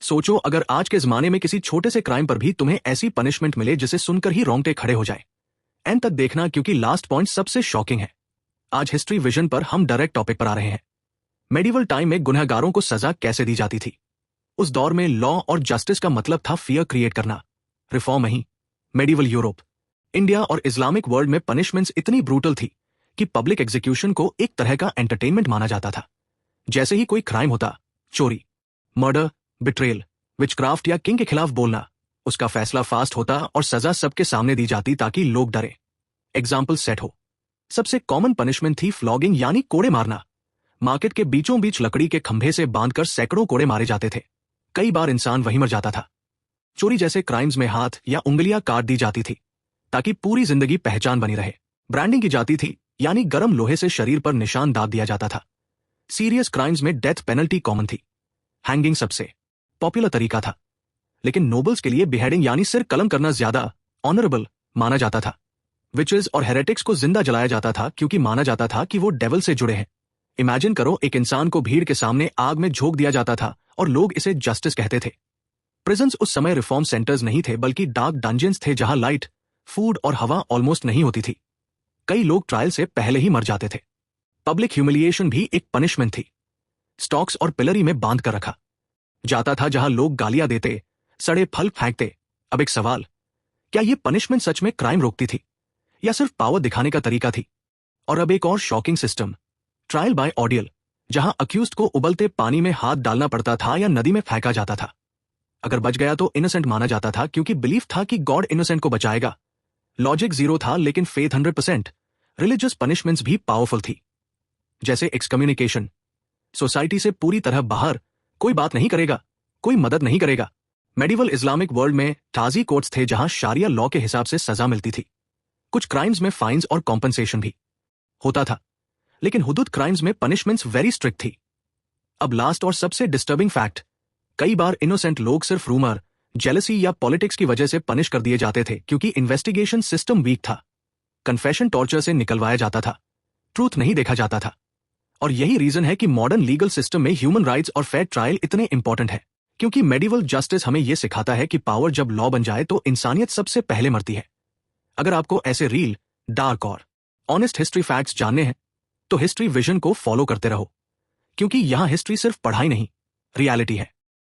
सोचो अगर आज के जमाने में किसी छोटे से क्राइम पर भी तुम्हें ऐसी पनिशमेंट मिले जिसे सुनकर ही रोंगटे खड़े हो जाए। एंड तक देखना क्योंकि लास्ट पॉइंट सबसे शॉकिंग है। आज हिस्ट्री विजन पर हम डायरेक्ट टॉपिक पर आ रहे हैं। मेडिवल टाइम में गुनहगारों को सजा कैसे दी जाती थी। उस दौर में लॉ और जस्टिस का मतलब था फियर क्रिएट करना, रिफॉर्म नहीं। मेडिवल यूरोप, इंडिया और इस्लामिक वर्ल्ड में पनिशमेंट्स इतनी ब्रूटल थी कि पब्लिक एग्जीक्यूशन को एक तरह का एंटरटेनमेंट माना जाता था। जैसे ही कोई क्राइम होता, चोरी, मर्डर, बिट्रेल, विचक्राफ्ट या किंग के खिलाफ बोलना, उसका फैसला फास्ट होता और सजा सबके सामने दी जाती ताकि लोग डरे। एग्जाम्पल सेट हो। सबसे कॉमन पनिशमेंट थी फ्लॉगिंग यानी कोड़े मारना। मार्केट के बीचों बीच लकड़ी के खंभे से बांधकर सैकड़ों कोड़े मारे जाते थे। कई बार इंसान वहीं मर जाता था। चोरी जैसे क्राइम्स में हाथ या उंगलियां काट दी जाती थी ताकि पूरी जिंदगी पहचान बनी रहे। ब्रांडिंग की जाती थी यानी गर्म लोहे से शरीर पर निशान दाग दिया जाता था। सीरियस क्राइम्स में डेथ पेनल्टी कॉमन थी। हैंगिंग सबसे पॉपुलर तरीका था, लेकिन नोबल्स के लिए बिहेडिंग यानी सिर कलम करना ज्यादा ऑनरेबल माना जाता था। विचेस और हेरेटिक्स को जिंदा जलाया जाता था क्योंकि माना जाता था कि वो डेविल से जुड़े हैं। इमेजिन करो, एक इंसान को भीड़ के सामने आग में झोंक दिया जाता था और लोग इसे जस्टिस कहते थे। प्रिजन्स उस समय रिफॉर्म सेंटर्स नहीं थे बल्कि डार्क डंजन्स थे जहां लाइट, फूड और हवा ऑलमोस्ट नहीं होती थी। कई लोग ट्रायल से पहले ही मर जाते थे। पब्लिक ह्यूमिलिएशन भी एक पनिशमेंट थी। स्टॉक्स और पिलरी में बांध कर रखा जाता था जहां लोग गालियां देते, सड़े फल फेंकते। अब एक सवाल, क्या यह पनिशमेंट सच में क्राइम रोकती थी या सिर्फ पावर दिखाने का तरीका थी? और अब एक और shocking system, trial by ordeal, जहां अक्यूज्ड को उबलते पानी में हाथ डालना पड़ता था या नदी में फेंका जाता था। अगर बच गया तो इनोसेंट माना जाता था क्योंकि बिलीफ था कि गॉड इनोसेंट को बचाएगा। लॉजिक जीरो था लेकिन फेथ 100%। रिलीजियस पनिशमेंट्स भी पावरफुल थी, जैसे एक्सकम्युनिकेशन, सोसाइटी से पूरी तरह बाहर, कोई बात नहीं करेगा, कोई मदद नहीं करेगा। मेडिवल इस्लामिक वर्ल्ड में ताजी कोर्ट्स थे जहां शारिया लॉ के हिसाब से सजा मिलती थी। कुछ क्राइम्स में फाइन्स और कॉम्पनसेशन भी होता था, लेकिन हुदूद क्राइम्स में पनिशमेंट्स वेरी स्ट्रिक्ट थी। अब लास्ट और सबसे डिस्टर्बिंग फैक्ट, कई बार इनोसेंट लोग सिर्फ रूमर, जेलसी या पॉलिटिक्स की वजह से पनिश कर दिए जाते थे क्योंकि इन्वेस्टिगेशन सिस्टम वीक था। कन्फेशन टॉर्चर से निकलवाया जाता था, ट्रूथ नहीं देखा जाता था। और यही रीजन है कि मॉडर्न लीगल सिस्टम में ह्यूमन राइट्स और फेयर ट्रायल इतने इंपॉर्टेंट है, क्योंकि मेडिवल जस्टिस हमें यह सिखाता है कि पावर जब लॉ बन जाए तो इंसानियत सबसे पहले मरती है। अगर आपको ऐसे रियल, डार्क और ऑनेस्ट हिस्ट्री फैक्ट्स जानने हैं तो हिस्ट्री विजन को फॉलो करते रहो, क्योंकि यहां हिस्ट्री सिर्फ पढ़ाई नहीं, रियलिटी है।